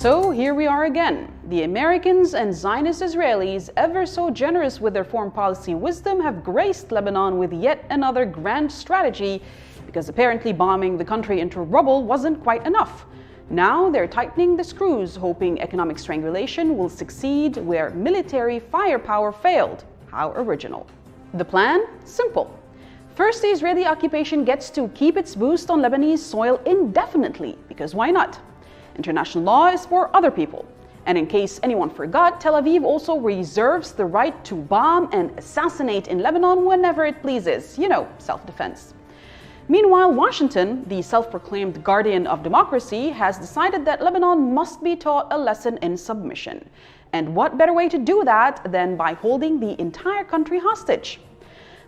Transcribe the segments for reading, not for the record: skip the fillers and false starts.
So here we are again. The Americans and Zionist Israelis, ever so generous with their foreign policy wisdom, have graced Lebanon with yet another grand strategy because apparently bombing the country into rubble wasn't quite enough. Now they're tightening the screws, hoping economic strangulation will succeed where military firepower failed. How original. The plan? Simple. First, the Israeli occupation gets to keep its boost on Lebanese soil indefinitely, because why not? International law is for other people. And in case anyone forgot, Tel Aviv also reserves the right to bomb and assassinate in Lebanon whenever it pleases. You know, self-defense. Meanwhile, Washington, the self-proclaimed guardian of democracy, has decided that Lebanon must be taught a lesson in submission. And what better way to do that than by holding the entire country hostage?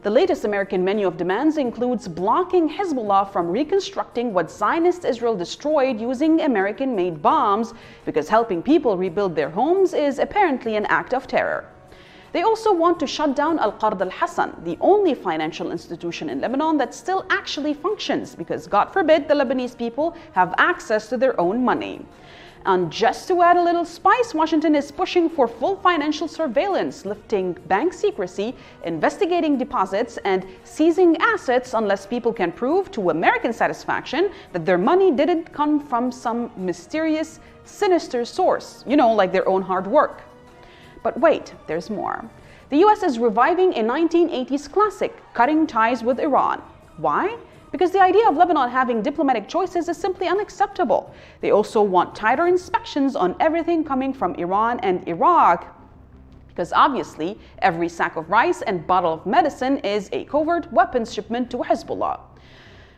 The latest American menu of demands includes blocking Hezbollah from reconstructing what Zionist Israel destroyed using American-made bombs, because helping people rebuild their homes is apparently an act of terror. They also want to shut down Al-Qard al-Hassan, the only financial institution in Lebanon that still actually functions, because God forbid the Lebanese people have access to their own money. And just to add a little spice, Washington is pushing for full financial surveillance, lifting bank secrecy, investigating deposits, and seizing assets unless people can prove to American satisfaction that their money didn't come from some mysterious, sinister source, you know, like their own hard work. But wait, there's more. The US is reviving a 1980s classic, cutting ties with Iran. Why? Because the idea of Lebanon having diplomatic choices is simply unacceptable. They also want tighter inspections on everything coming from Iran and Iraq, because obviously every sack of rice and bottle of medicine is a covert weapons shipment to Hezbollah.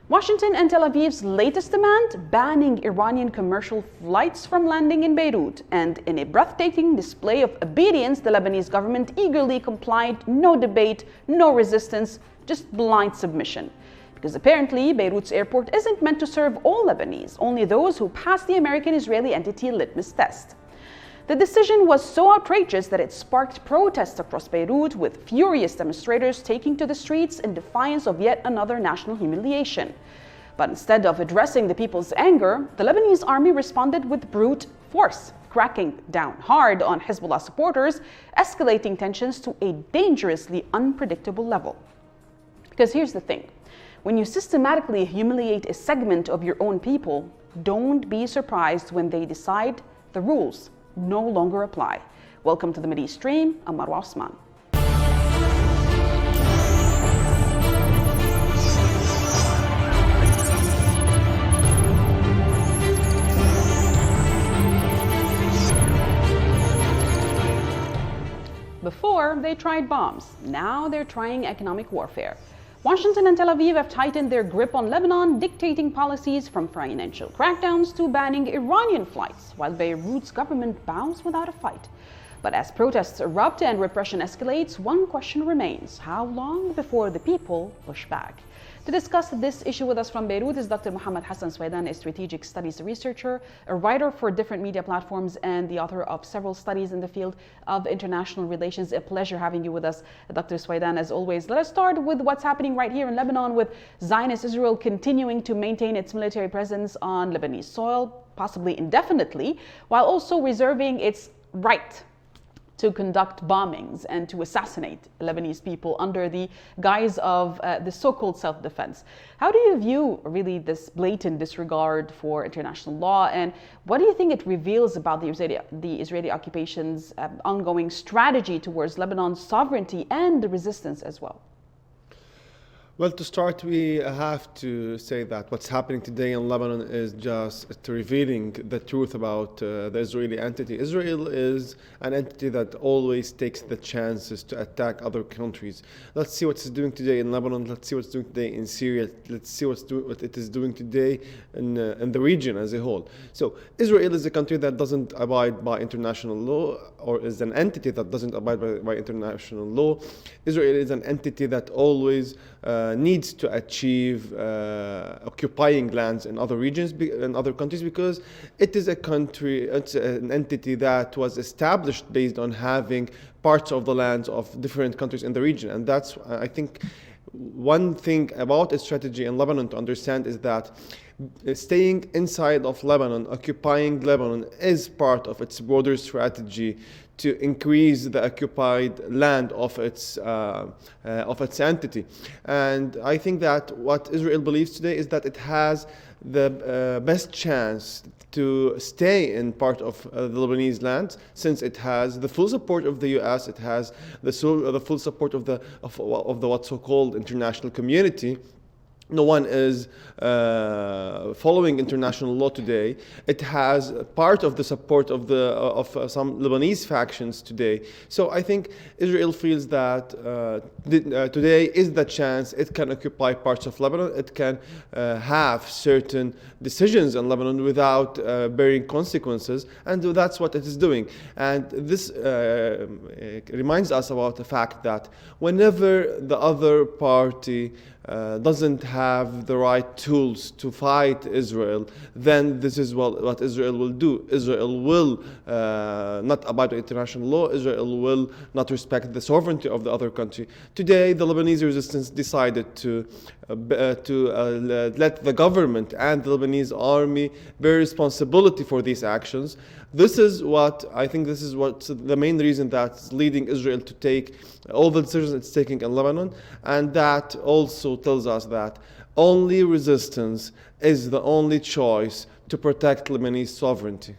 Washington and Tel Aviv's latest demand, banning Iranian commercial flights from landing in Beirut. And in a breathtaking display of obedience, the Lebanese government eagerly complied. No debate, no resistance, just blind submission. Because apparently Beirut's airport isn't meant to serve all Lebanese, only those who pass the American-Israeli entity litmus test. The decision was so outrageous that it sparked protests across Beirut, with furious demonstrators taking to the streets in defiance of yet another national humiliation. But instead of addressing the people's anger, the Lebanese army responded with brute force, cracking down hard on Hezbollah supporters, escalating tensions to a dangerously unpredictable level. Because here's the thing. When you systematically humiliate a segment of your own people, don't be surprised when they decide the rules no longer apply. Welcome to the Mideast Stream. I'm Marwa Osman. Before, they tried bombs. Now they're trying economic warfare. Washington and Tel Aviv have tightened their grip on Lebanon, dictating policies from financial crackdowns to banning Iranian flights, while Beirut's government bows without a fight. But as protests erupt and repression escalates, one question remains: how long before the people push back? To discuss this issue with us from Beirut is Dr. Mohammed Hassan Swaidan, a strategic studies researcher, a writer for different media platforms, and the author of several studies in the field of international relations. A pleasure having you with us, Dr. Swaidan, as always. Let us start with what's happening right here in Lebanon, with Zionist Israel continuing to maintain its military presence on Lebanese soil, possibly indefinitely, while also reserving its right to conduct bombings and to assassinate Lebanese people under the guise of the so-called self-defense. How do you view really this blatant disregard for international law, and what do you think it reveals about the Israeli occupation's ongoing strategy towards Lebanon's sovereignty and the resistance as well? Well, to start, we have to say that what's happening today in Lebanon is just revealing the truth about the Israeli entity. Israel is an entity that always takes the chances to attack other countries. Let's see what it's doing today in Lebanon. Let's see what's doing today in Syria. Let's see what it is doing today in the region as a whole. So Israel is a country that doesn't abide by international law, or is an entity that doesn't abide by international law. Israel is an entity that always needs to achieve occupying lands in other regions, in other countries, because it is a country, it's an entity that was established based on having parts of the lands of different countries in the region. And that's, I think, one thing about a strategy in Lebanon to understand is that staying inside of Lebanon, occupying Lebanon, is part of its broader strategy to increase the occupied land of its entity. And I think that what Israel believes today is that it has the best chance to stay in part of the Lebanese land, since it has the full support of the U.S., it has the full support of the what's so-called international community. No one is following international law today. It has part of the support of some Lebanese factions today. So I think Israel feels that today is the chance it can occupy parts of Lebanon. It can have certain decisions in Lebanon without bearing consequences, and that's what it is doing. And this reminds us about the fact that whenever the other party doesn't have the right tools to fight Israel, then this is what Israel will do. Israel will not abide by international law. Israel will not respect the sovereignty of the other country. Today, the Lebanese resistance decided to let the government and the Lebanese army bear responsibility for these actions. This is what the main reason that's leading Israel to take all the decisions it's taking in Lebanon, and that also tells us that only resistance is the only choice to protect Lebanese sovereignty.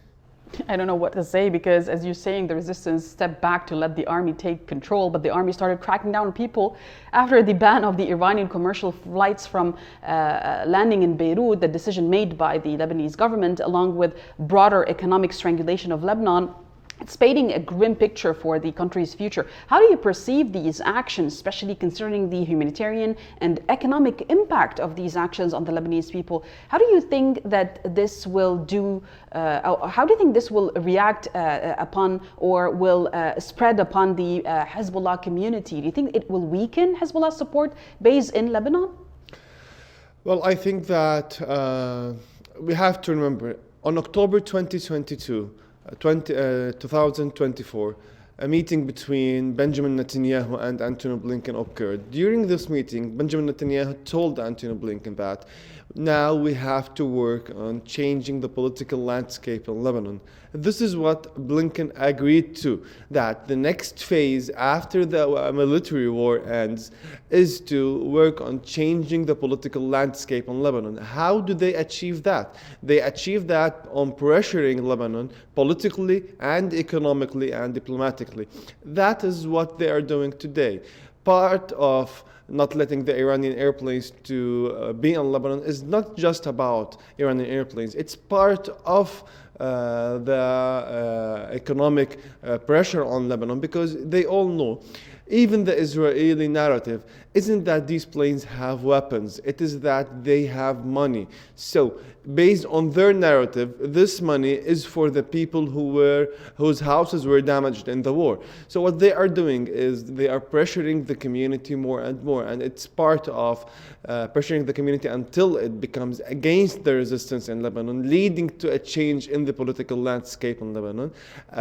I don't know what to say, because as you're saying, the resistance stepped back to let the army take control, but the army started cracking down on people after the ban of the Iranian commercial flights from landing in Beirut, the decision made by the Lebanese government, along with broader economic strangulation of Lebanon. It's painting a grim picture for the country's future. How do you perceive these actions, especially concerning the humanitarian and economic impact of these actions on the Lebanese people? How do you think that this will how do you think this will react upon, or will spread upon the Hezbollah community? Do you think it will weaken Hezbollah's support base in Lebanon? Well, I think that we have to remember, on October 2022, 2024, a meeting between Benjamin Netanyahu and Antony Blinken occurred. During this meeting, Benjamin Netanyahu told Antony Blinken that now we have to work on changing the political landscape in Lebanon. This is what Blinken agreed to, that the next phase after the military war ends is to work on changing the political landscape in Lebanon. How do they achieve that? They achieve that on pressuring Lebanon politically and economically and diplomatically. That is what they are doing today. Part of not letting the Iranian airplanes to be in Lebanon is not just about Iranian airplanes. It's part of the economic pressure on Lebanon, because they all know, even the Israeli narrative isn't that these planes have weapons, it is that they have money. So based on their narrative, this money is for the people whose houses were damaged in the war. So what they are doing is they are pressuring the community more and more, and it's part of pressuring the community until it becomes against the resistance in Lebanon, leading to a change in the political landscape in Lebanon.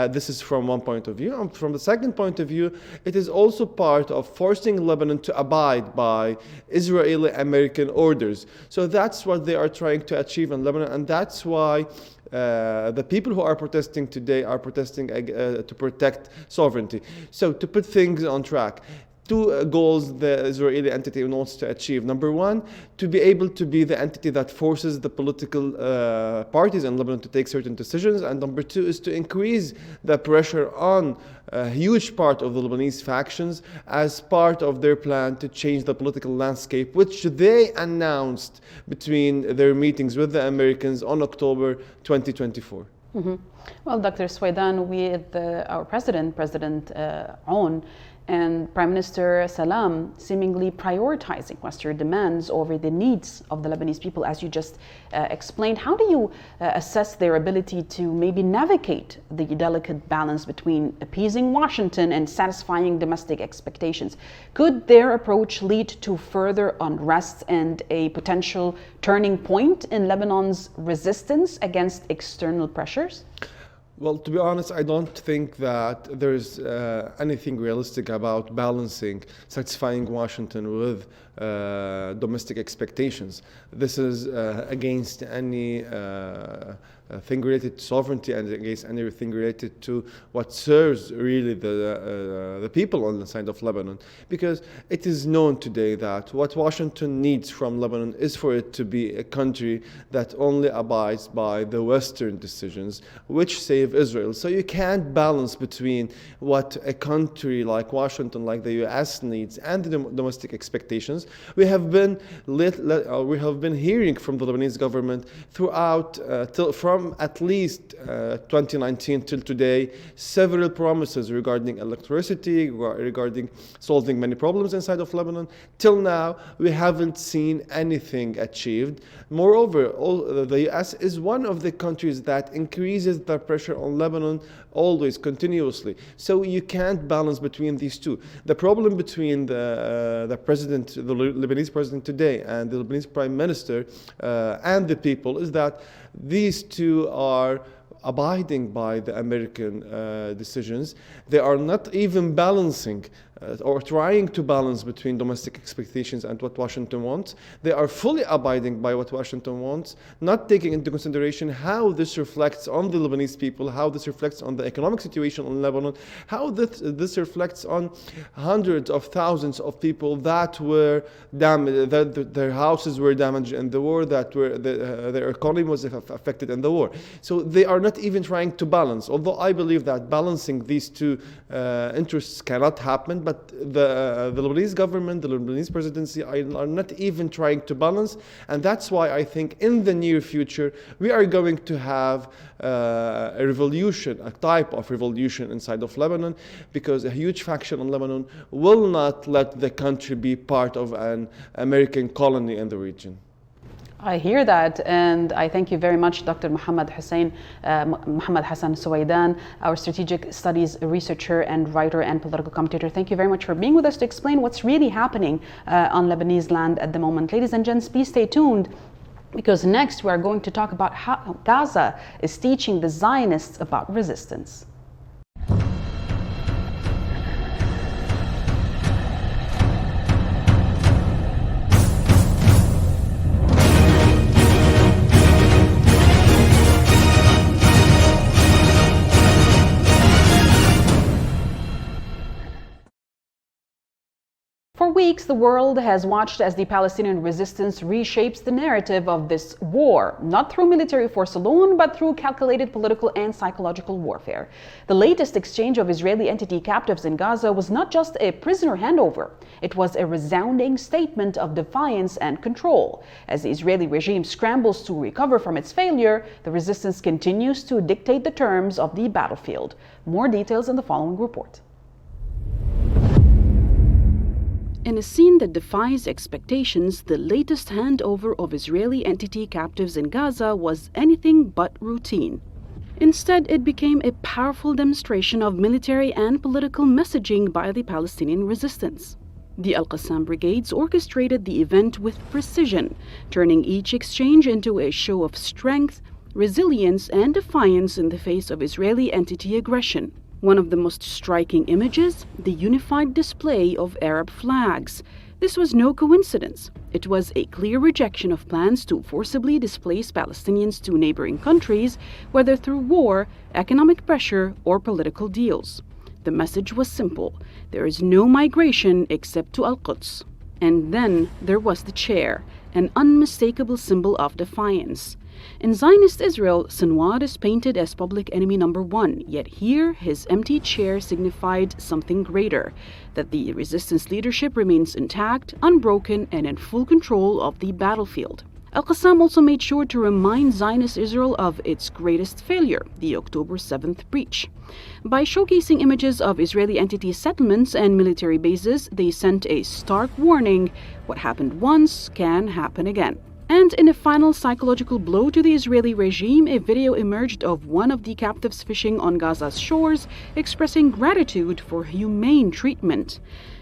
This is from one point of view. And from the second point of view, it is also part of forcing Lebanon to abide by Israeli-American orders. So that's what they are trying to achieve in Lebanon, and that's why the people who are protesting today are protesting to protect sovereignty. So to put things on track, two goals the Israeli entity wants to achieve. Number one, to be able to be the entity that forces the political parties in Lebanon to take certain decisions. And number two is to increase the pressure on a huge part of the Lebanese factions as part of their plan to change the political landscape, which they announced between their meetings with the Americans on October 2024. Mm-hmm. Well, Dr. Swaidan, with our President Aoun, and Prime Minister Salam seemingly prioritizing Western demands over the needs of the Lebanese people, as you just explained. How do you assess their ability to maybe navigate the delicate balance between appeasing Washington and satisfying domestic expectations? Could their approach lead to further unrest and a potential turning point in Lebanon's resistance against external pressures? Well, to be honest, I don't think that there's anything realistic about balancing satisfying Washington with domestic expectations. This is against any thing related to sovereignty and against anything related to what serves really the people on the side of Lebanon, because it is known today that what Washington needs from Lebanon is for it to be a country that only abides by the Western decisions which save Israel. So you can't balance between what a country like Washington, like the US needs, and the domestic expectations. We have been hearing from the Lebanese government throughout from at least 2019 till today, several promises regarding electricity, regarding solving many problems inside of Lebanon. Till now, we haven't seen anything achieved. Moreover, the US is one of the countries that increases the pressure on Lebanon always, continuously. So you can't balance between these two. The problem between the president, the Lebanese president today, and the Lebanese prime minister and the people is that these two are abiding by the American decisions. They are not even balancing or trying to balance between domestic expectations and what Washington wants. They are fully abiding by what Washington wants, not taking into consideration how this reflects on the Lebanese people, how this reflects on the economic situation in Lebanon, how this reflects on hundreds of thousands of people that were damaged, that their houses were damaged in the war, that their economy was affected in the war. So they are not even trying to balance, although I believe that balancing these two interests cannot happen, but the Lebanese government, the Lebanese presidency are not even trying to balance, and that's why I think in the near future we are going to have a revolution, a type of revolution inside of Lebanon, because a huge faction in Lebanon will not let the country be part of an American colony in the region. I hear that, and I thank you very much, Dr. Mohammed Hassan Suwaidan, our strategic studies researcher and writer and political commentator. Thank you very much for being with us to explain what's really happening on Lebanese land at the moment. Ladies and gents, please stay tuned, because next we are going to talk about how Gaza is teaching the Zionists about resistance. For weeks, the world has watched as the Palestinian resistance reshapes the narrative of this war, not through military force alone, but through calculated political and psychological warfare. The latest exchange of Israeli entity captives in Gaza was not just a prisoner handover, it was a resounding statement of defiance and control. As the Israeli regime scrambles to recover from its failure, the resistance continues to dictate the terms of the battlefield. More details in the following report. In a scene that defies expectations, the latest handover of Israeli entity captives in Gaza was anything but routine. Instead, it became a powerful demonstration of military and political messaging by the Palestinian resistance. The Al-Qassam brigades orchestrated the event with precision, turning each exchange into a show of strength, resilience, and defiance in the face of Israeli entity aggression. One of the most striking images, the unified display of Arab flags. This was no coincidence. It was a clear rejection of plans to forcibly displace Palestinians to neighboring countries, whether through war, economic pressure, or political deals. The message was simple: there is no migration except to Al-Quds. And then there was the chair, an unmistakable symbol of defiance. In Zionist Israel, Sinwar is painted as public enemy number one, yet here his empty chair signified something greater, that the resistance leadership remains intact, unbroken, and in full control of the battlefield. Al-Qassam also made sure to remind Zionist Israel of its greatest failure, the October 7th breach. By showcasing images of Israeli entity settlements and military bases, they sent a stark warning: what happened once can happen again. And in a final psychological blow to the Israeli regime, a video emerged of one of the captives fishing on Gaza's shores, expressing gratitude for humane treatment.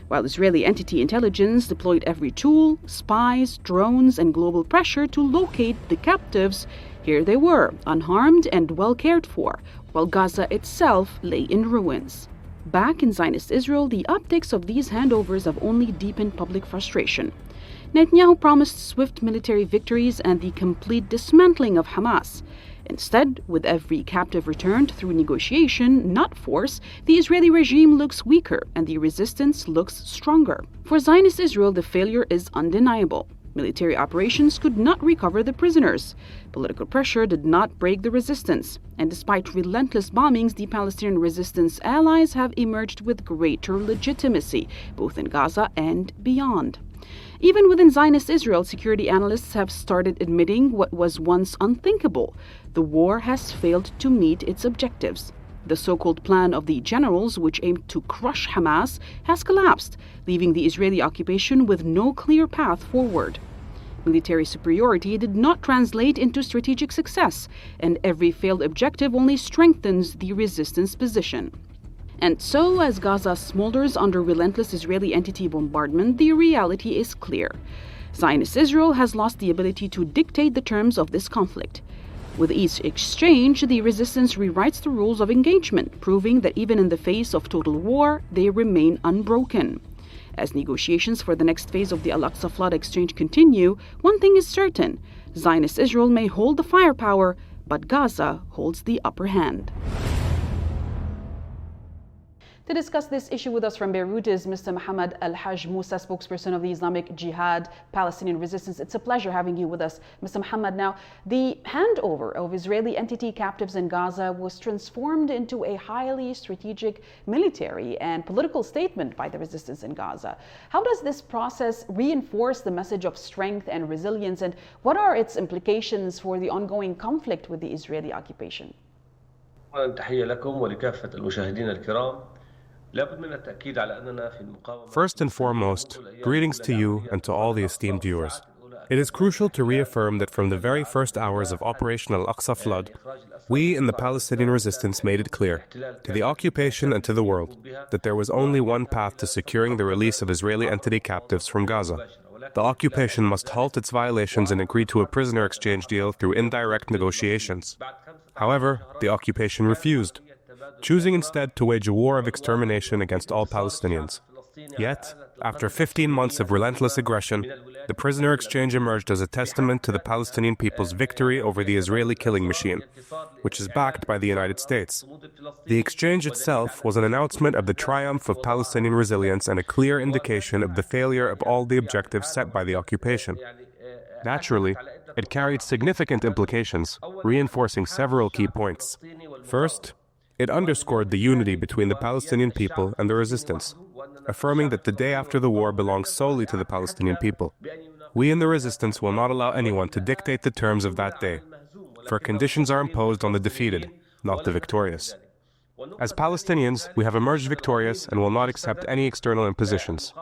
While Israeli entity intelligence deployed every tool, spies, drones, and global pressure to locate the captives, here they were, unharmed and well cared for, while Gaza itself lay in ruins. Back in Zionist Israel, the optics of these handovers have only deepened public frustration. Netanyahu promised swift military victories and the complete dismantling of Hamas. Instead, with every captive returned through negotiation, not force, the Israeli regime looks weaker and the resistance looks stronger. For Zionist Israel, the failure is undeniable. Military operations could not recover the prisoners. Political pressure did not break the resistance. And despite relentless bombings, the Palestinian resistance allies have emerged with greater legitimacy, both in Gaza and beyond. Even within Zionist Israel, security analysts have started admitting what was once unthinkable. The war has failed to meet its objectives. The so-called plan of the generals, which aimed to crush Hamas, has collapsed, leaving the Israeli occupation with no clear path forward. Military superiority did not translate into strategic success, and every failed objective only strengthens the resistance position. And so, as Gaza smolders under relentless Israeli entity bombardment, the reality is clear. Zionist Israel has lost the ability to dictate the terms of this conflict. With each exchange, the resistance rewrites the rules of engagement, proving that even in the face of total war, they remain unbroken. As negotiations for the next phase of the Al-Aqsa flood exchange continue, one thing is certain: Zionist Israel may hold the firepower, but Gaza holds the upper hand. To discuss this issue with us from Beirut is Mr. Mohammed Al-Haj Musa, spokesperson of the Islamic Jihad Palestinian Resistance. It's a pleasure having you with us, Mr. Mohammed. Now, the handover of Israeli entity captives in Gaza was transformed into a highly strategic military and political statement by the resistance in Gaza. How does this process reinforce the message of strength and resilience, and what are its implications for the ongoing conflict with the Israeli occupation? تحية لكم ولكافة المشاهدين الكرام. First and foremost, greetings to you and to all the esteemed viewers. It is crucial to reaffirm that from the very first hours of Operation Al-Aqsa flood, we in the Palestinian resistance made it clear, to the occupation and to the world, that there was only one path to securing the release of Israeli entity captives from Gaza. The occupation must halt its violations and agree to a prisoner exchange deal through indirect negotiations. However, the occupation refused, choosing instead to wage a war of extermination against all Palestinians. Yet, after 15 months of relentless aggression, the prisoner exchange emerged as a testament to the Palestinian people's victory over the Israeli killing machine, which is backed by the United States. The exchange itself was an announcement of the triumph of Palestinian resilience and a clear indication of the failure of all the objectives set by the occupation. Naturally, it carried significant implications, reinforcing several key points. First, it underscored the unity between the Palestinian people and the resistance, affirming that the day after the war belongs solely to the Palestinian people. We in the resistance will not allow anyone to dictate the terms of that day, for conditions are imposed on the defeated, not the victorious. As Palestinians, we have emerged victorious and will not accept any external impositions.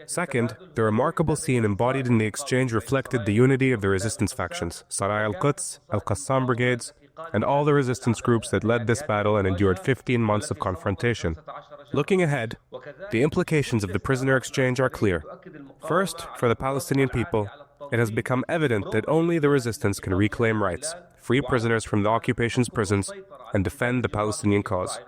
Second, the remarkable scene embodied in the exchange reflected the unity of the resistance factions, Sarai al-Quds, al-Qassam brigades, and all the resistance groups that led this battle and endured 15 months of confrontation. Looking ahead, the implications of the prisoner exchange are clear. First, for the Palestinian people, it has become evident that only the resistance can reclaim rights, free prisoners from the occupation's prisons, and defend the Palestinian cause.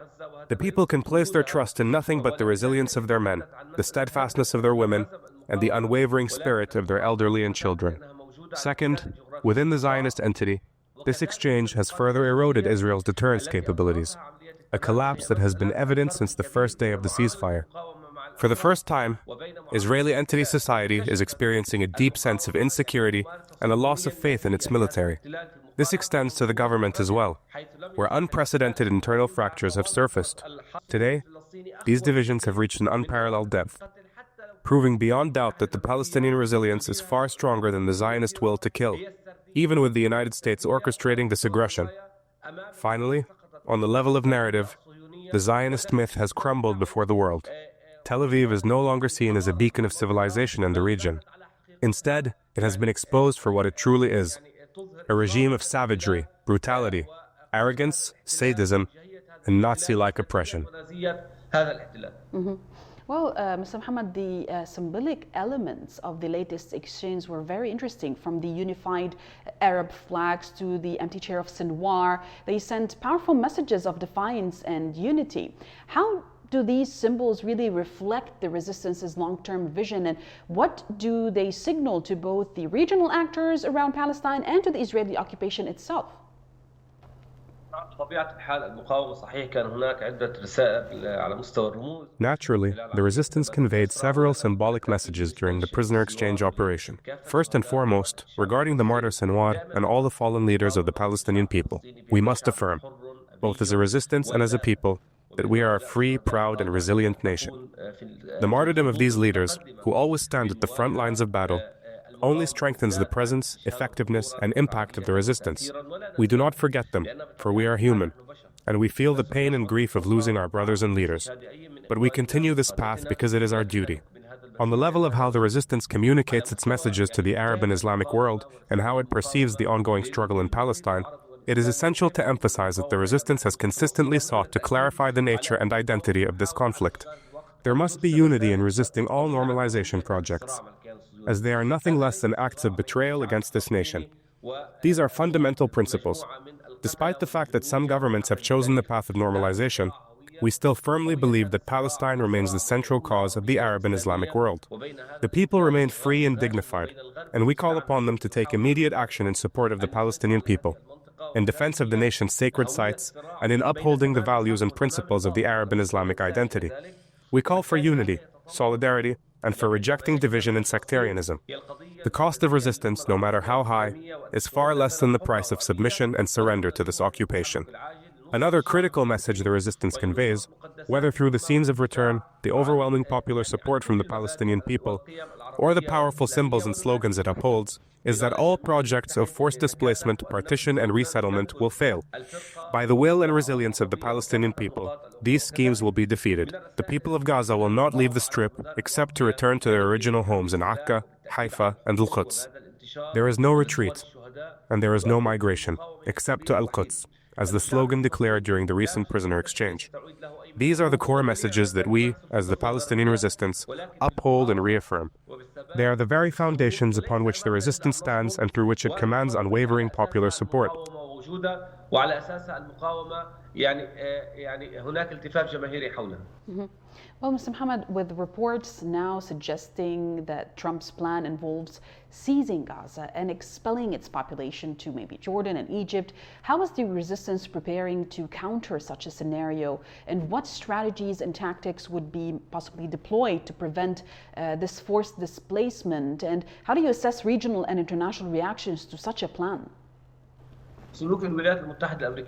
The people can place their trust in nothing but the resilience of their men, the steadfastness of their women, and the unwavering spirit of their elderly and children. Second, within the Zionist entity, this exchange has further eroded Israel's deterrence capabilities, a collapse that has been evident since the first day of the ceasefire. For the first time, Israeli entity society is experiencing a deep sense of insecurity and a loss of faith in its military. This extends to the government as well, where unprecedented internal fractures have surfaced. Today, these divisions have reached an unparalleled depth, proving beyond doubt that the Palestinian resilience is far stronger than the Zionist will to kill, even with the United States orchestrating this aggression. Finally, on the level of narrative, the Zionist myth has crumbled before the world. Tel Aviv is no longer seen as a beacon of civilization in the region. Instead, it has been exposed for what it truly is: a regime of savagery, brutality, arrogance, sadism, and Nazi-like oppression. Well, Mr. Mohammed, the symbolic elements of the latest exchange were very interesting, from the unified Arab flags to the empty chair of Sinwar. They sent powerful messages of defiance and unity. How do these symbols really reflect the resistance's long-term vision, and what do they signal to both the regional actors around Palestine and to the Israeli occupation itself? Naturally, the resistance conveyed several symbolic messages during the prisoner exchange operation. First and foremost, regarding the martyr Sinwar and all the fallen leaders of the Palestinian people, we must affirm, both as a resistance and as a people, that we are a free, proud, and resilient nation. The martyrdom of these leaders, who always stand at the front lines of battle, only strengthens the presence, effectiveness, and impact of the resistance. We do not forget them, for we are human, and we feel the pain and grief of losing our brothers and leaders. But we continue this path because it is our duty. On the level of how the resistance communicates its messages to the Arab and Islamic world, and how it perceives the ongoing struggle in Palestine, it is essential to emphasize that the resistance has consistently sought to clarify the nature and identity of this conflict. There must be unity in resisting all normalization projects, as they are nothing less than acts of betrayal against this nation. These are fundamental principles. Despite the fact that some governments have chosen the path of normalization, we still firmly believe that Palestine remains the central cause of the Arab and Islamic world. The people remain free and dignified, and we call upon them to take immediate action in support of the Palestinian people, in defense of the nation's sacred sites, and in upholding the values and principles of the Arab and Islamic identity. We call for unity, solidarity, and for rejecting division and sectarianism. The cost of resistance, no matter how high, is far less than the price of submission and surrender to this occupation. Another critical message the resistance conveys, whether through the scenes of return, the overwhelming popular support from the Palestinian people, or the powerful symbols and slogans it upholds, is that all projects of forced displacement, partition, and resettlement will fail. By the will and resilience of the Palestinian people, these schemes will be defeated. The people of Gaza will not leave the Strip except to return to their original homes in Akka, Haifa, and Al-Quds. There is no retreat, and there is no migration, except to Al-Quds, as the slogan declared during the recent prisoner exchange. These are the core messages that we, as the Palestinian resistance, uphold and reaffirm. They are the very foundations upon which the resistance stands and through which it commands unwavering popular support. Well, Mr. Mohammed, with reports now suggesting that Trump's plan involves seizing Gaza and expelling its population to maybe Jordan and Egypt, how is the resistance preparing to counter such a scenario? And what strategies and tactics would be possibly deployed to prevent this forced displacement? And how do you assess regional and international reactions to such a plan? The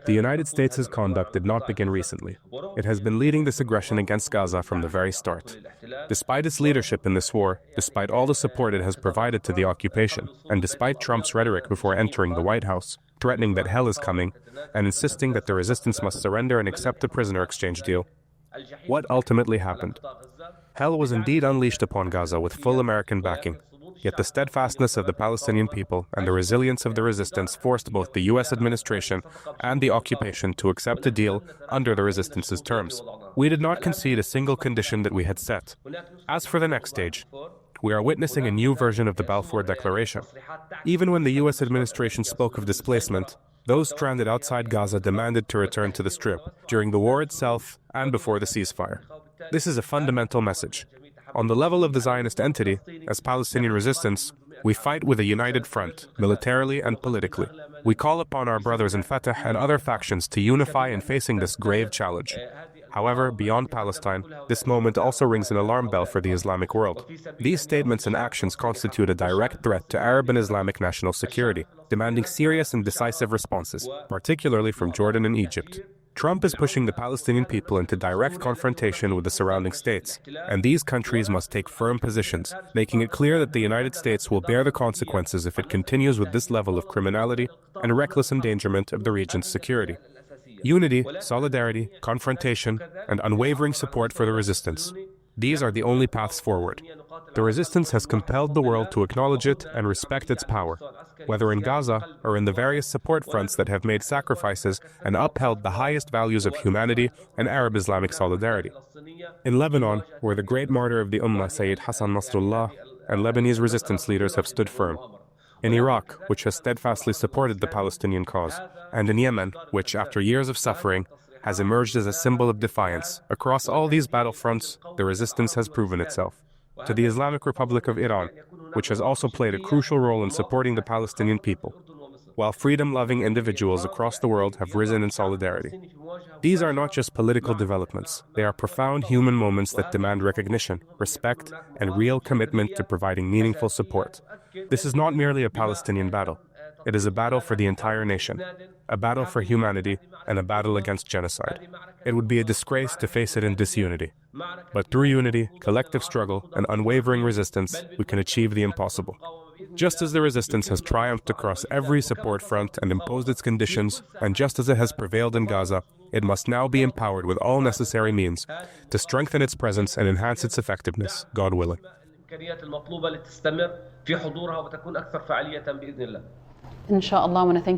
United States' conduct did not begin recently. It has been leading this aggression against Gaza from the very start. Despite its leadership in this war, despite all the support it has provided to the occupation, and despite Trump's rhetoric before entering the White House, threatening that hell is coming, and insisting that the resistance must surrender and accept a prisoner exchange deal, what ultimately happened? Hell was indeed unleashed upon Gaza with full American backing. Yet the steadfastness of the Palestinian people and the resilience of the resistance forced both the U.S. administration and the occupation to accept a deal under the resistance's terms. We did not concede a single condition that we had set. As for the next stage, we are witnessing a new version of the Balfour Declaration. Even when the U.S. administration spoke of displacement, those stranded outside Gaza demanded to return to the Strip during the war itself and before the ceasefire. This is a fundamental message. On the level of the Zionist entity, as Palestinian resistance, we fight with a united front, militarily and politically. We call upon our brothers in Fatah and other factions to unify in facing this grave challenge. However, beyond Palestine, this moment also rings an alarm bell for the Islamic world. These statements and actions constitute a direct threat to Arab and Islamic national security, demanding serious and decisive responses, particularly from Jordan and Egypt. Trump is pushing the Palestinian people into direct confrontation with the surrounding states, and these countries must take firm positions, making it clear that the United States will bear the consequences if it continues with this level of criminality and reckless endangerment of the region's security. Unity, solidarity, confrontation, and unwavering support for the resistance. These are the only paths forward. The resistance has compelled the world to acknowledge it and respect its power, whether in Gaza or in the various support fronts that have made sacrifices and upheld the highest values of humanity and Arab-Islamic solidarity. In Lebanon, where the great martyr of the Ummah, Sayyid Hassan Nasrallah, and Lebanese resistance leaders have stood firm. In Iraq, which has steadfastly supported the Palestinian cause, and in Yemen, which, after years of suffering, has emerged as a symbol of defiance. Across all these battlefronts, the resistance has proven itself. To the Islamic Republic of Iran, which has also played a crucial role in supporting the Palestinian people, while freedom-loving individuals across the world have risen in solidarity. These are not just political developments, they are profound human moments that demand recognition, respect, and real commitment to providing meaningful support. This is not merely a Palestinian battle. It is a battle for the entire nation, a battle for humanity, and a battle against genocide. It would be a disgrace to face it in disunity. But through unity, collective struggle, and unwavering resistance, we can achieve the impossible. Just as the resistance has triumphed across every support front and imposed its conditions, and just as it has prevailed in Gaza, it must now be empowered with all necessary means to strengthen its presence and enhance its effectiveness, God willing. Inshallah, I want to thank